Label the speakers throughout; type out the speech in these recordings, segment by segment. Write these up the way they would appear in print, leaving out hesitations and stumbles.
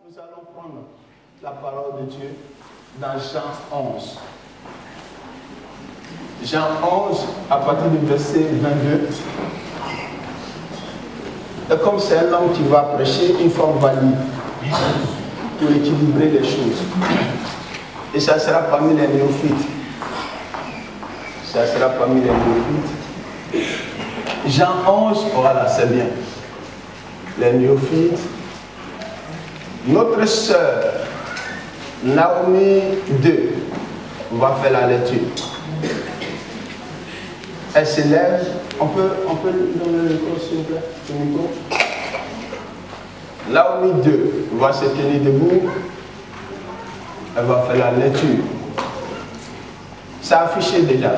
Speaker 1: Nous allons prendre la parole de Dieu dans Jean 11. Jean 11, à partir du verset 22. Et comme c'est un homme qui va prêcher, une fois valide pour équilibrer les choses. Et ça sera parmi les néophytes. Ça sera parmi les néophytes. Jean 11, voilà, c'est bien. Les néophytes. Notre sœur, Naomi 2, va faire la lecture. Elle se lève. On peut donner le micro, s'il vous plaît, le micro. Naomi 2 va se tenir debout. Elle va faire la lecture. C'est affiché déjà.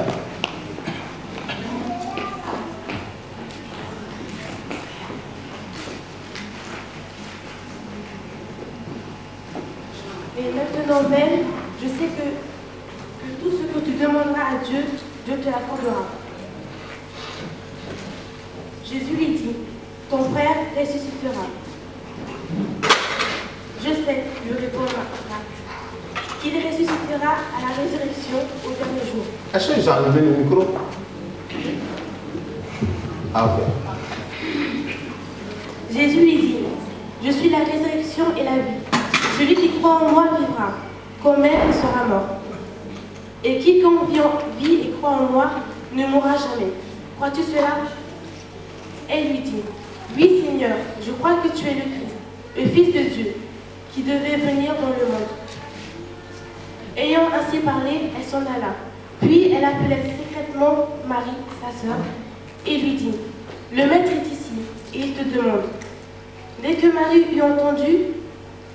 Speaker 2: Et maintenant même, je sais que tout ce que tu demanderas à Dieu, Dieu te l'accordera. Jésus lui dit, ton frère ressuscitera. Je sais, lui répondra qu'il ressuscitera à la résurrection au dernier jour.
Speaker 1: Est-ce que j'ai enlevé le micro? Ah, ok.
Speaker 2: Jésus lui dit, je suis la résurrection et la vie. Celui qui croit en moi vivra, quand même il sera mort. Et quiconque vit et croit en moi ne mourra jamais. Crois-tu cela? Elle lui dit, oui Seigneur, je crois que tu es le Christ, le Fils de Dieu, qui devait venir dans le monde. Ayant ainsi parlé, elle s'en alla. Puis elle appelait secrètement Marie, sa sœur, et lui dit, le maître est ici, et il te demande. Dès que Marie eut entendu,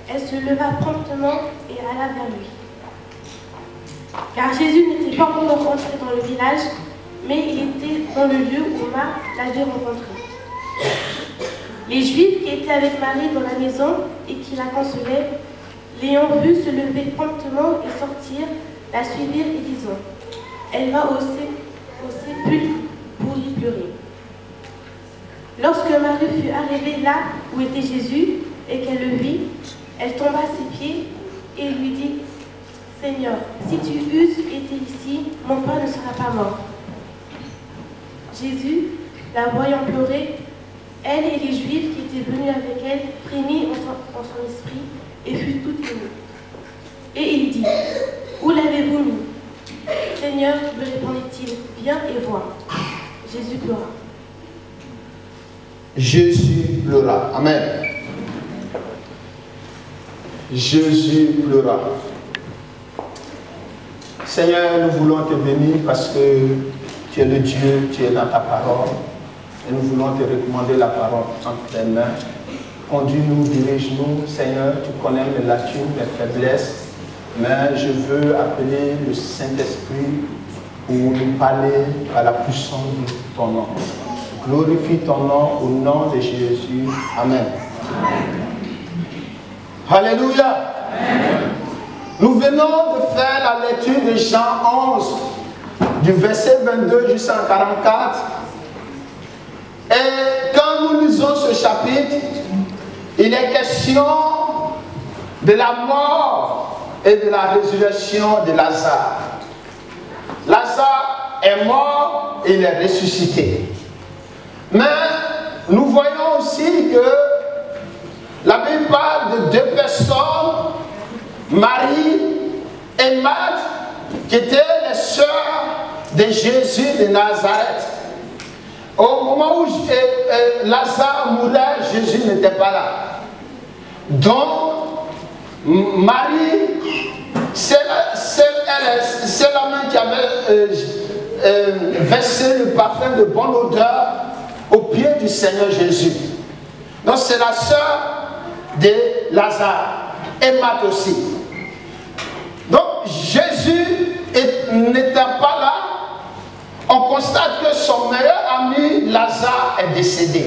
Speaker 2: elle se leva promptement et alla vers lui. Car Jésus n'était pas encore entré dans le village, mais il était dans le lieu où Marthe l'avait rencontré. Les Juifs qui étaient avec Marie dans la maison et qui la consolaient, l'ayant vue se lever promptement et sortir, la suivirent et disant, elle va au sépulcre pour y pleurer. Lorsque Marie fut arrivée là où était Jésus et qu'elle le vit, elle tomba à ses pieds et lui dit, Seigneur, si tu eusses été ici, mon frère ne sera pas mort. Jésus, la voyant pleurer, elle et les Juifs qui étaient venus avec elle, frémit en son esprit et fut tout ému. Et il dit, où l'avez-vous mis? Seigneur, lui répondit-il, viens et vois. Jésus pleura.
Speaker 1: Jésus pleura. Amen. Jésus pleura. Seigneur, nous voulons te bénir parce que tu es le Dieu, tu es dans ta parole. Et nous voulons te recommander la parole entre tes mains. Conduis-nous, dirige-nous. Seigneur, tu connais mes lacunes, mes faiblesses. Mais je veux appeler le Saint-Esprit pour nous parler à la puissance de ton nom. Glorifie ton nom au nom de Jésus. Amen. Alléluia. Amen. Nous venons de faire la lecture de Jean 11, du verset 22 jusqu'à 44. Et quand nous lisons ce chapitre, il est question de la mort et de la résurrection de Lazare. Lazare est mort et il est ressuscité. Mais nous voyons aussi que la Bible parle de deux personnes, Marie et Marthe, qui étaient les sœurs de Jésus de Nazareth. Au moment où Lazare mourait, Jésus n'était pas là. Donc, Marie, c'est la main qui avait versé le parfum de bonne odeur au pied du Seigneur Jésus. Donc, c'est la sœur de Lazare et Marthe aussi. Donc, Jésus n'était pas là. On constate que son meilleur ami Lazare est décédé.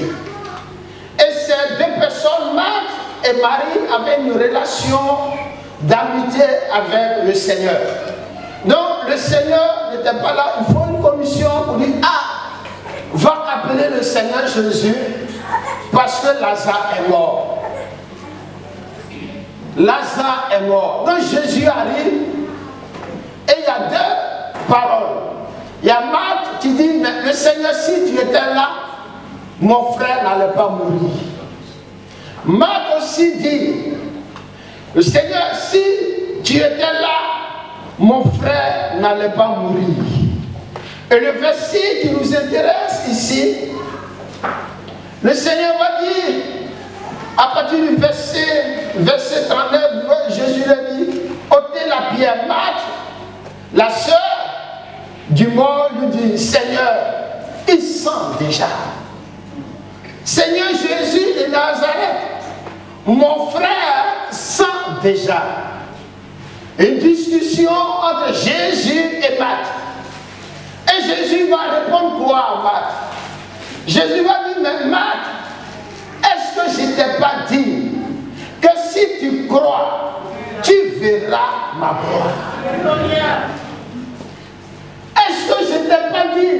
Speaker 1: Et ces deux personnes, Marthe et Marie, avaient une relation d'amitié avec le Seigneur. Donc le Seigneur n'était pas là. Il faut une commission pour dire, ah, va appeler le Seigneur Jésus parce que Lazare est mort. Lazare est mort. Donc Jésus arrive et il y a deux paroles. Il y a Marc qui dit, mais le Seigneur, si tu étais là, mon frère n'allait pas mourir. Marc aussi dit, le Seigneur, si tu étais là, mon frère n'allait pas mourir. Et le verset qui nous intéresse ici, le Seigneur va dire, à partir du verset 39, Jésus lui dit, ôtez la pierre. Marthe, la sœur du mort, lui dit, Seigneur, il sent déjà. Seigneur Jésus de Nazareth, mon frère sent déjà. Une discussion entre Jésus et Marthe. Et Jésus va répondre quoi à Marthe? Jésus va dire, mais Marthe, est-ce que je ne t'ai pas dit que si tu crois, tu verras ma gloire? Est-ce que je ne t'ai pas dit,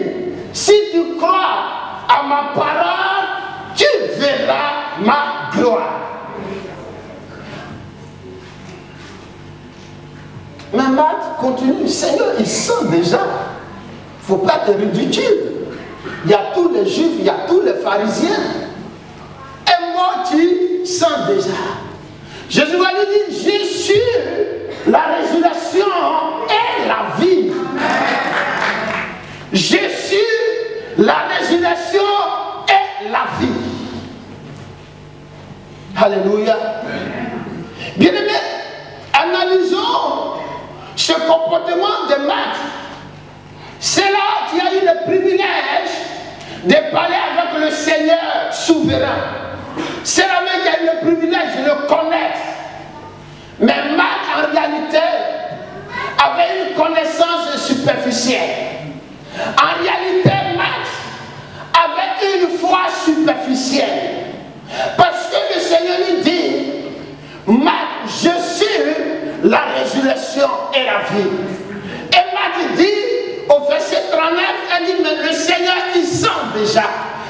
Speaker 1: si tu crois à ma parole, tu verras ma gloire? Mais Marthe continue, Seigneur, il sent déjà. Il ne faut pas être ridicule. Il y a tous les juifs, il y a tous les pharisiens. Et moi, tu sens déjà. Jésus va lui dire, je suis la résurrection et la vie. Je suis la résurrection et la vie. Alléluia. Bien-aimés, analysons ce comportement de Marthe. C'est là qu'il a eu le privilège de parler avec le Seigneur souverain. C'est là même qu'il a eu le privilège de le connaître. Mais Marthe, en réalité, avait une connaissance superficielle. En réalité, Marthe avait une foi superficielle. Parce que le Seigneur lui dit, Marthe, je suis la résurrection et la vie. Et Marthe dit, au verset 39, elle dit, mais le Seigneur, il sent déjà.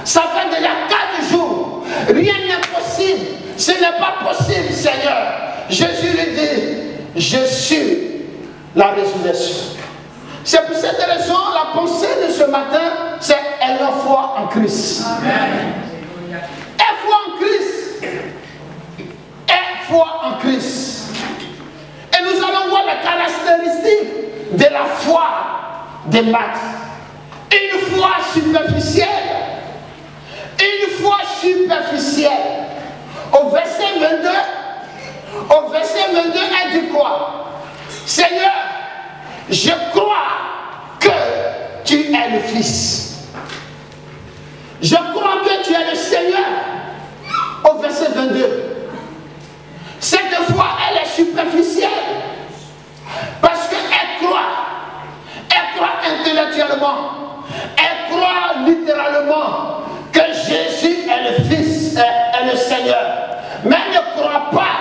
Speaker 1: Ça fait déjà 4 jours. Rien n'est possible. Ce n'est pas possible, Seigneur. Jésus lui dit, je suis la résurrection. C'est pour cette raison, la pensée de ce matin, c'est ayons foi en Christ. Amen. Aie foi en Christ. Aie foi en Christ. Et nous allons voir les caractéristiques de la foi de Marthe. Une foi superficielle. Une foi superficielle. Au verset 22, elle dit quoi? Seigneur, je crois que tu es le Fils. Je crois que tu es le Seigneur. Au verset 22. Cette foi, elle est superficielle. Parce qu'elle croit. Elle croit intellectuellement. Elle croit littéralement que Jésus est le Fils, est le Seigneur. Mais elle ne croit pas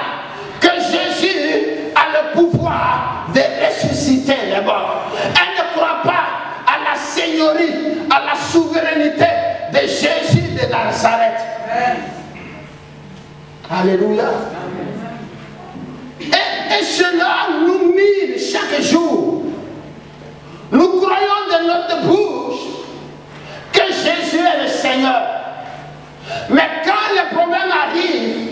Speaker 1: que Jésus a le pouvoir de ressusciter les morts. Elle ne croit pas à la seigneurie, à la souveraineté de Jésus de Nazareth. Alléluia. Et cela nous mine chaque jour. Nous croyons de notre bouche que Jésus est le Seigneur. Mais quand les problèmes arrivent,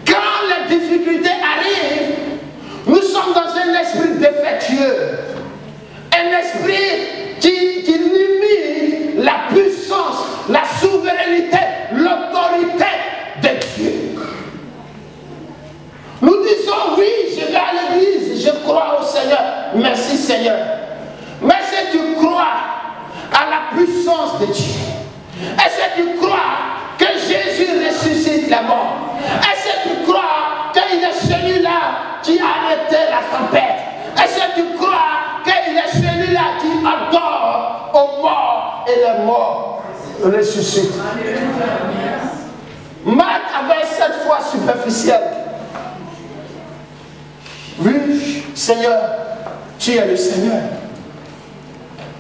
Speaker 1: quand les difficultés arrivent, nous sommes dans un esprit défectueux. Un esprit qui limite la puissance, la souveraineté, l'autorité de Dieu. Nous disons oui, je vais à l'église, je crois au Seigneur. Merci Seigneur. Mais si tu crois à la puissance de Dieu, est-ce que tu crois que Jésus ressuscite les morts? Est-ce que tu crois qu'il est celui-là qui a arrêté la tempête? Est-ce que tu crois qu'il est celui-là qui adore aux morts et les morts ressuscitent? Marthe avait cette foi superficielle. Oui, Seigneur, tu es le Seigneur.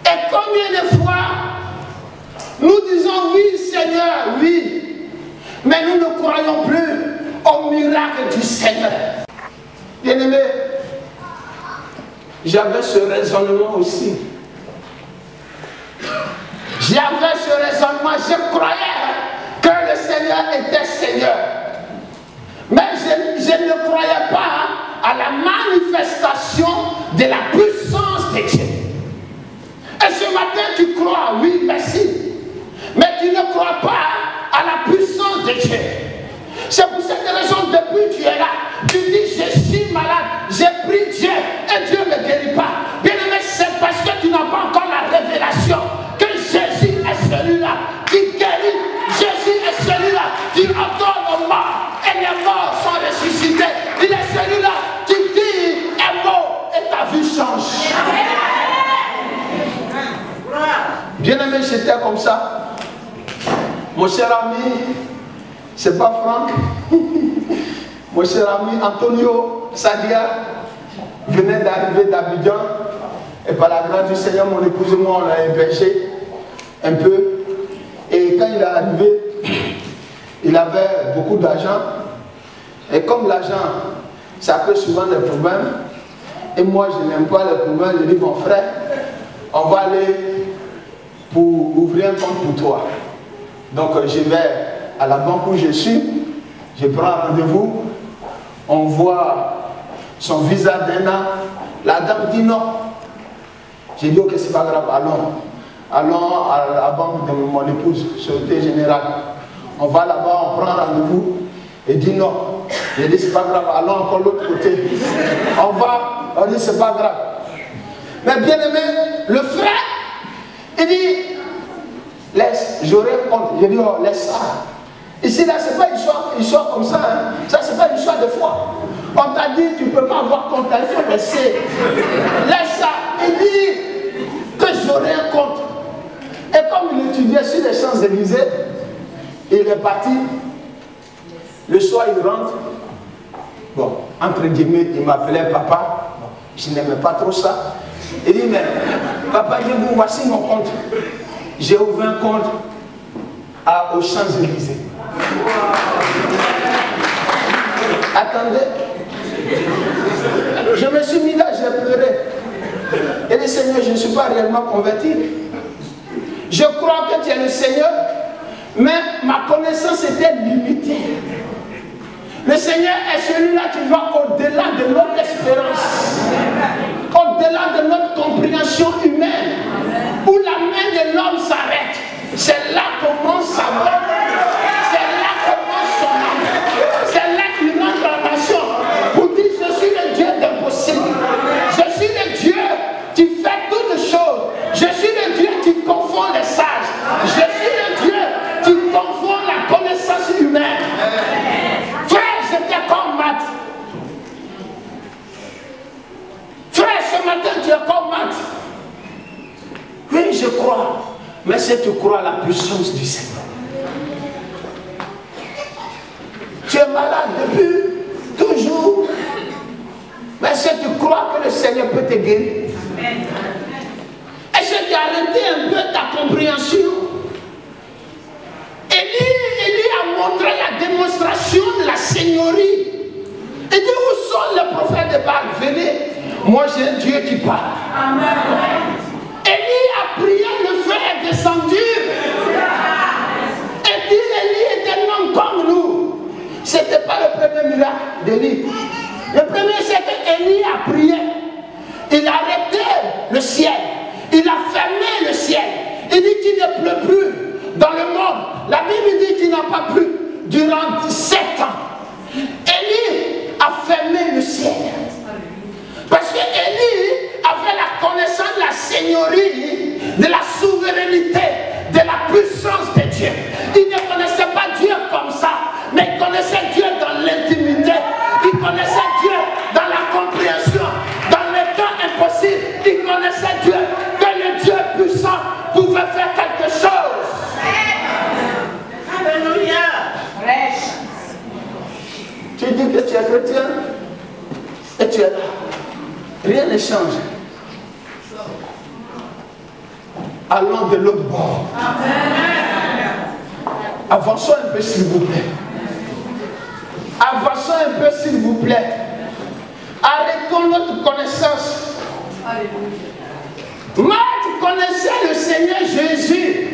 Speaker 1: Et combien de fois nous disons oui, Seigneur, oui, mais nous ne croyons plus au miracle du Seigneur. Bien-aimé, j'avais ce raisonnement aussi. J'avais ce raisonnement, je croyais que le Seigneur était Seigneur. Mais je ne croyais pas à la manifestation de la puissance de Dieu. Et ce matin, tu crois, oui, merci. Mais tu ne crois pas à la puissance de Dieu. C'est pour cette raison, depuis que tu es là, tu dis, je suis malade, j'ai pris Dieu et Dieu ne me guérit pas. Bien aimé, c'est parce que tu n'as pas encore la révélation que Jésus est celui-là qui guérit. Jésus est celui-là qui ordonne aux morts et les morts sont ressuscités. Il est celui-là qui dit un mot et ta vie change. Bien aimé, j'étais comme ça. Mon cher ami, c'est pas Franck. Mon cher ami Antonio Sadia venait d'arriver d'Abidjan. Et par la grâce du Seigneur, mon épouse et moi, on l'a hébergé un peu. Et quand il est arrivé, il avait beaucoup d'argent. Et comme l'argent, ça crée souvent des problèmes. Et moi, je n'aime pas les problèmes. Je dis, mon frère, on va aller pour ouvrir un compte pour toi. Donc, je vais à la banque où je suis. Je prends un rendez-vous. On voit son visa d'un an. La dame dit non. J'ai dit, ok, c'est pas grave, allons à la banque de mon épouse, Société Générale. On va là-bas, on prend rendez-vous. Il dit non. J'ai dit, c'est pas grave, allons encore de l'autre côté. On va, on dit, c'est pas grave. Mais bien aimé, le frère, il dit, laisse, j'aurai honte. J'ai dit, oh, laisse ça. Ici, là, c'est pas une histoire comme ça. Hein. Ça, c'est pas une histoire de foi. On t'a dit, tu ne peux pas avoir ton téléphone, laisser. Laisse ça. Il dit que j'aurai un compte. Et comme il étudiait sur les Champs-Élysées, il est parti. Le soir, il rentre. Bon, entre guillemets, il m'appelait papa. Bon, je n'aimais pas trop ça. Il dit, mais papa, dis-moi, voici mon compte. J'ai ouvert un compte aux Champs-Élysées. Attendez. Je me suis mis là, j'ai pleuré. Et le Seigneur, je ne suis pas réellement converti. Je crois que tu es le Seigneur, mais ma connaissance était limitée. Le Seigneur est celui-là qui va au-delà de notre espérance, au-delà de notre compréhension humaine, où la main de l'homme s'arrête. C'est là commence sa mort. C'est là commence son âme. C'est là qu'il entre en nation pour dire, je suis le Dieu d'impossible. Je suis le Dieu qui fait toutes choses. Je suis le Dieu qui confond les sages. Je suis le Dieu qui confond la connaissance humaine. Frère, j'étais comme Matt. Frère, ce matin, tu es comme Matt. Oui, je crois. Mais si tu crois à la puissance du Seigneur. Tu es malade depuis toujours. Mais si tu crois que le Seigneur peut te guérir. Est-ce que tu as arrêté un peu ta compréhension? Élie a montré la démonstration de la seigneurie. Il dit, où sont les prophètes de Baal? Venez, moi j'ai un Dieu qui parle. Amen. Élie a prié, le feu est descendu. Et puis Élie était un homme comme nous. Ce n'était pas le premier miracle d'Élie. Le premier, c'est qu'Élie a prié. Il a arrêté le ciel. Il a fermé le ciel. Il dit qu'il ne pleut plus dans le monde. La Bible dit qu'il n'a pas plu durant 17 ans. Élie a fermé le ciel. Parce que Élie avait la connaissance de la seigneurie, de la souveraineté, de la puissance de Dieu. Il ne connaissait pas Dieu comme ça, mais il connaissait Dieu dans l'intimité. Il connaissait Dieu dans la compréhension. Dans les temps impossibles, il connaissait Dieu, que le Dieu puissant pouvait faire quelque chose. Alléluia. Tu dis que tu es chrétien et tu es là. Rien ne change. Allons de l'autre bord. Avançons un peu s'il vous plaît. Avançons un peu s'il vous plaît. selon notre connaissance. Marthe connaissait le Seigneur Jésus.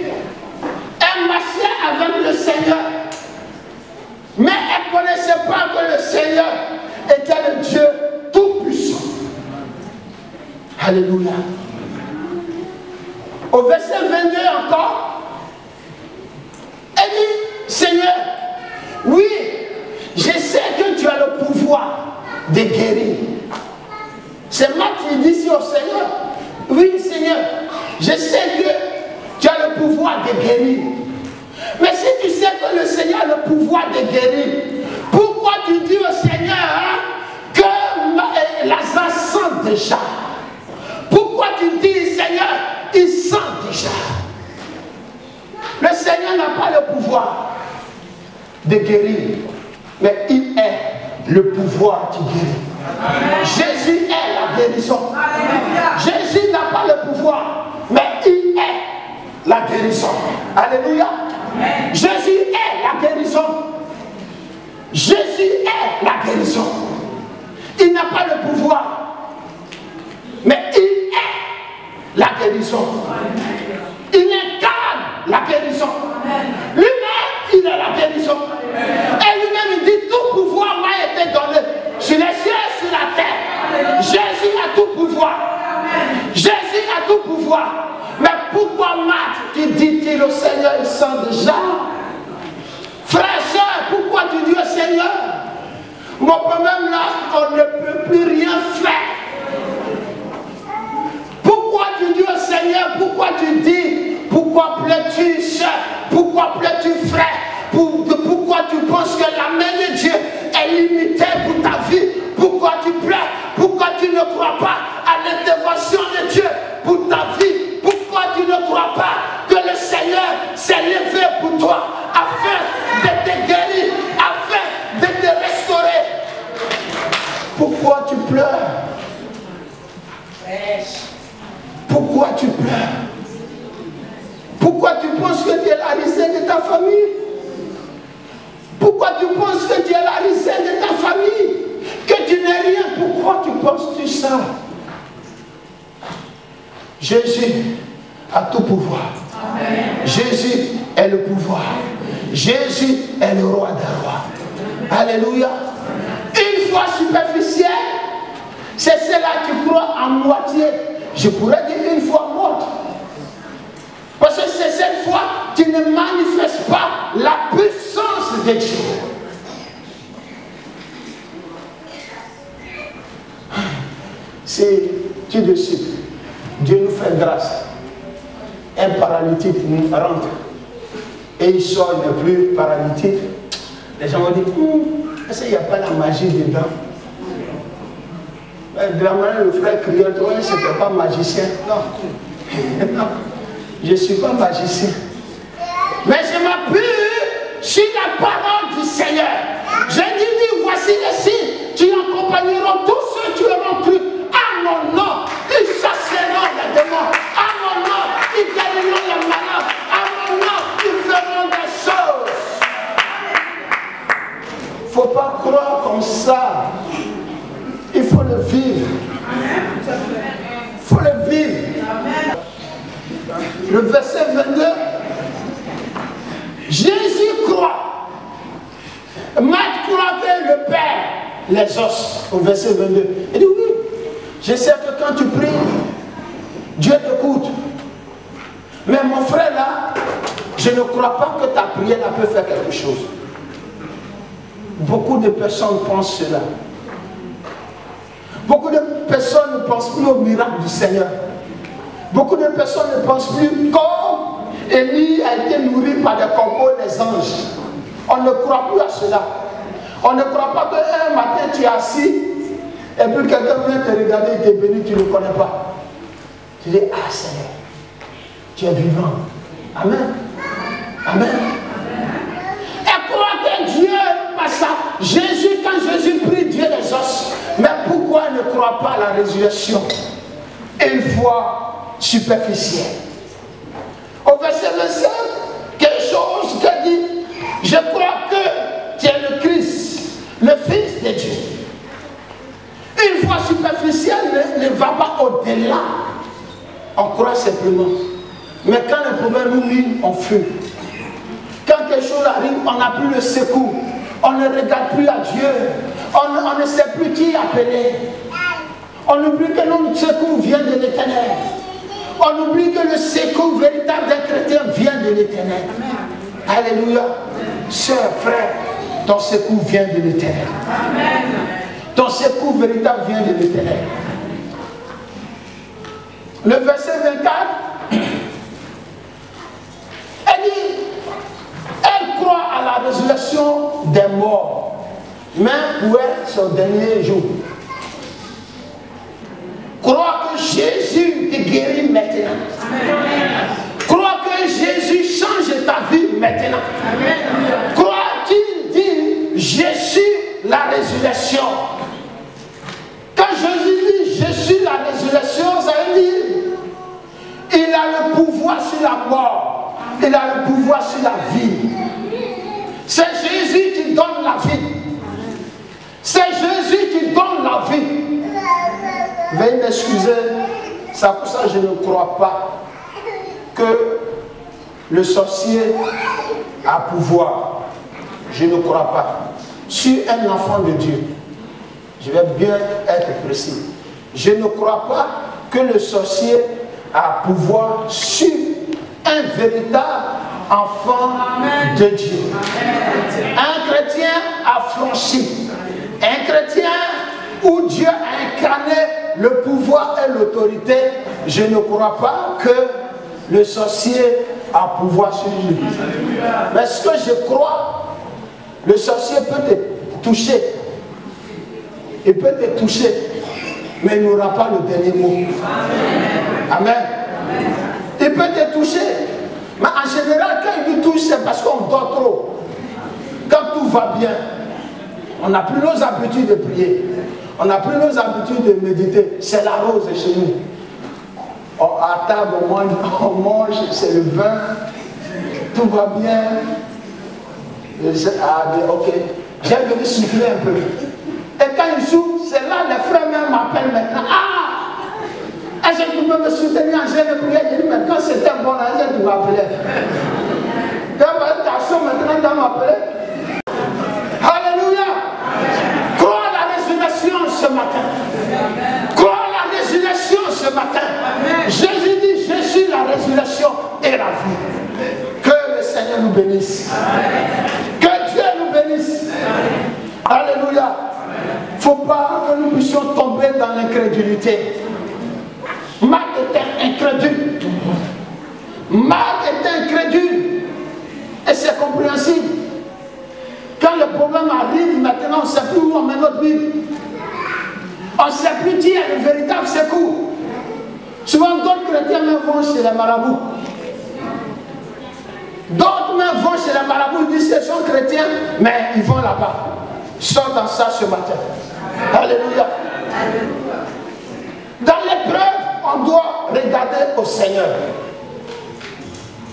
Speaker 1: Elle marchait avec le Seigneur. Mais elle ne connaissait pas que le Seigneur était le Dieu tout-puissant. Alléluia. Au verset 22 encore, elle dit, Seigneur, oui, je sais que tu as le pouvoir de guérir. C'est Marthe qui dit ici au Seigneur, oui Seigneur, je sais que tu as le pouvoir de guérir. Mais si tu sais que le Seigneur a le pouvoir de guérir, pourquoi tu dis au Seigneur que Lazare sent déjà? Pourquoi tu dis Seigneur, il sent déjà? Le Seigneur n'a pas le pouvoir de guérir, mais il est le pouvoir qui guérit. Jésus est la guérison. Jésus n'a pas le pouvoir, mais il est la guérison. Alléluia. Jésus est la guérison. Jésus est la guérison. Il n'a pas le pouvoir, mais il est la guérison. Il incarne la guérison. Lui-même, il est la guérison. Et lui-même, il dit, tout pouvoir m'a été donné sur les cieux et sur la terre. Jésus a tout pouvoir. Jésus a tout pouvoir. Mais pourquoi Marthe, tu dis-tu au Seigneur, il sent déjà? Frère et soeur, pourquoi tu dis au Seigneur, mon problème là, on ne peut plus rien faire? Pourquoi tu dis au Seigneur, pourquoi tu dis, pourquoi pleures-tu, soeur? Pourquoi pleures-tu, frère? Pourquoi tu penses que la main de Dieu est limitée pour ta vie? Pourquoi tu pleures? Pourquoi tu ne crois pas à l'intervention de Dieu pour ta vie? Pourquoi tu ne crois pas que le Seigneur s'est levé pour toi afin de te guérir, afin de te restaurer? Pourquoi tu pleures? Pourquoi tu pleures? Pourquoi tu penses que tu es la risée de ta famille? Pourquoi tu penses que tu es la risée de ta famille? Que tu n'es rien? Pourquoi tu penses ça? Jésus a tout pouvoir. Amen. Jésus est le pouvoir. Jésus est le roi des rois. Alléluia. Une foi superficielle, c'est celle-là qui croit en moitié. Je pourrais dire une foi morte. Parce que c'est cette foi qui ne manifeste pas la puissance de Dieu. Si tu décides, Dieu nous fait grâce. Un paralytique nous rentre et il sort, il n'est plus paralytique. Les gens vont dire, est-ce qu'il n'y a pas la magie dedans? Le frère criait, toi, ce n'était pas magicien. Non. Non. Je ne suis pas magicien. Mais je m'appuie sur la parole du Seigneur. Je dis, voici les signes qui accompagneront tous ceux qui auront cru. À mon nom, ils chasseront les démons. À mon nom, ils guériront les malades. À mon nom, ils feront des choses. Il ne faut pas croire comme ça. Il faut le vivre. Il faut le vivre. Le verset 22. Jésus croit. Marthe croit que le Père les os. Au verset 22. Il dit oui. Je sais que quand tu pries, Dieu t'écoute. Mais mon frère là, je ne crois pas que ta prière peut faire quelque chose. Beaucoup de personnes pensent cela. Beaucoup de personnes ne pensent plus au miracle du Seigneur. Beaucoup de personnes ne pensent plus comme Élie a été nourri par des compos des anges. On ne croit plus à cela. On ne croit pas qu'un matin tu es assis et puis quelqu'un vient te regarder et te bénit, tu ne le connais pas. Tu dis, ah Seigneur, tu es vivant. Amen. Amen. Et crois que Dieu, par ça, Jésus, quand Jésus prie, Dieu les os. Mais pourquoi il ne croit pas à la résurrection? Une foi superficielle. Au verset 27, quelque chose qui dit, je crois que tu es le Christ, le Fils de Dieu. Une foi superficielle. superficiel ne va pas au-delà. On croit simplement. Mais quand le problème nous mine, on fuit. Quand quelque chose arrive, on n'a plus le secours. On ne regarde plus à Dieu. On ne sait plus qui appeler. On oublie que notre secours vient de l'Éternel. On oublie que le secours véritable d'un chrétien vient de l'Éternel. Alléluia. Sœur, frère, ton secours vient de l'Éternel. Ton secours véritable vient de l'Éternel. Le verset 24, elle dit, elle croit à la résurrection des morts, mais pour elle, son dernier jour. Crois que Jésus te guérit maintenant. Crois que Jésus change ta vie maintenant. Crois qu'il dit, je suis la résurrection. Quand Jésus dit, je suis la résurrection, ça veut dire, il a le pouvoir sur la mort. Il a le pouvoir sur la vie. C'est Jésus qui donne la vie. C'est Jésus qui donne la vie. Veuillez m'excuser, c'est pour ça que je ne crois pas que le sorcier a pouvoir. Je ne crois pas. Sur un enfant de Dieu, je vais bien être précis. Je ne crois pas que le sorcier a pouvoir sur un véritable enfant de Dieu. Un chrétien affranchi. Un chrétien où Dieu a incarné le pouvoir et l'autorité. Je ne crois pas que le sorcier a pouvoir sur lui. Mais ce que je crois, le sorcier peut te toucher. Il peut te toucher, mais il n'aura pas le dernier mot. Amen. Il peut te toucher, mais en général, quand il nous touche, c'est parce qu'on dort trop. Quand tout va bien, on n'a plus nos habitudes de prier. On n'a plus nos habitudes de méditer. C'est la rose chez nous. À table, on mange, c'est le vin. Tout va bien. Ok. J'ai venu souffler un peu. Et quand il souffle, c'est là les frères même m'appellent maintenant. Ah! Est-ce que tu peux me soutenir en jeûne de prière? Je dis, mais quand c'était bon, est-ce que tu m'appelais? Quand ta soeur maintenant doit m'appeler. Alléluia! Crois à la résurrection ce matin. Crois à la résurrection ce matin. Jésus dit, je suis la résurrection et la vie. Que le Seigneur nous bénisse. Que Dieu nous bénisse. Alléluia. Il ne faut pas que nous puissions tomber dans l'incrédulité. Marc était incrédule. Marc était incrédule. Et c'est compréhensible. Quand le problème arrive, maintenant on ne sait plus où on met notre Bible. On ne sait plus qui est le véritable secours. Souvent d'autres chrétiens même vont chez les marabouts. D'autres même vont chez les marabouts, ils disent qu'ils sont chrétiens, mais ils vont là-bas. Sors dans ça ce matin. Alléluia. Dans l'épreuve, on doit regarder au Seigneur.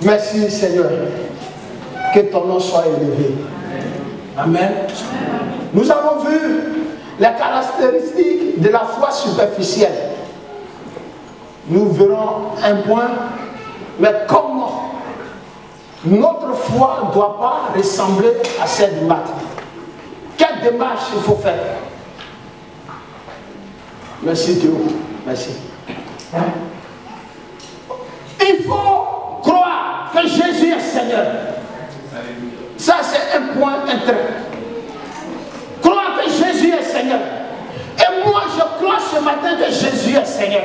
Speaker 1: Merci Seigneur. Que ton nom soit élevé. Amen. Nous avons vu les caractéristiques de la foi superficielle. Nous verrons un point, mais comment notre foi ne doit pas ressembler à celle du matin. Quelle démarche il faut faire? Merci Dieu. Merci. Il faut croire que Jésus est Seigneur. Ça c'est un point intérêt. Croire que Jésus est Seigneur. Et moi je crois ce matin que Jésus est Seigneur.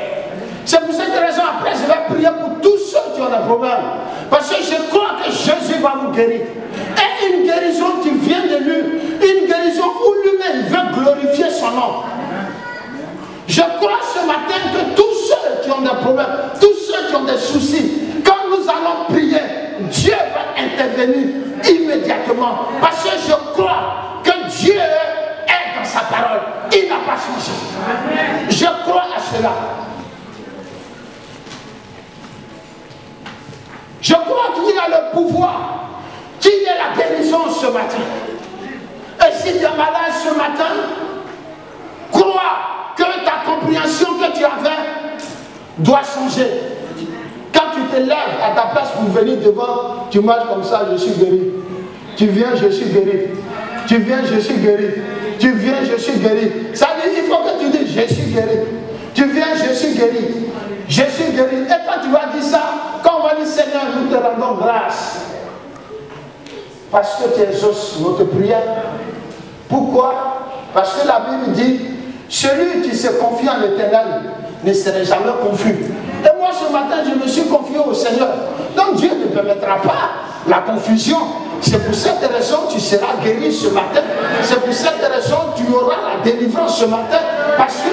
Speaker 1: C'est pour cette raison après je vais prier pour tous ceux qui ont des problèmes. Parce que je crois que Jésus va vous guérir. Et une guérison qui vient de lui. Une guérison où lui-même veut glorifier son nom. Je crois ce matin que tous ceux qui ont des problèmes, tous ceux qui ont des soucis, quand nous allons prier, Dieu va intervenir immédiatement. Parce que je crois que Dieu est dans sa parole. Il n'a pas changé. Je crois à cela. Je crois qu'il a le pouvoir, qu'il est la guérison ce matin. Et si tu es malade ce matin, crois que ta compréhension que tu avais doit changer. Quand tu te lèves à ta place pour venir devant, tu marches comme ça, je suis guéri. Tu viens, je suis guéri. Tu viens, je suis guéri. Tu viens, je suis guéri. Ça veut dire, il faut que tu dises, je suis guéri. Tu viens, je suis guéri. Je suis guéri. Et quand tu vas dire ça, quand on va dire, Seigneur, nous te rendons grâce. Parce que tu exauces notre prière. Pourquoi? Parce que la Bible dit, celui qui se confie en l'Éternel ne serait jamais confus. Et moi ce matin, je me suis confié au Seigneur. Donc Dieu ne permettra pas la confusion. C'est pour cette raison que tu seras guéri ce matin. C'est pour cette raison que tu auras la délivrance ce matin. Parce que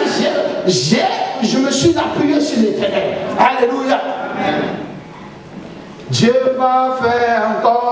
Speaker 1: je me suis appuyé sur l'Éternel. Alléluia. Dieu va faire encore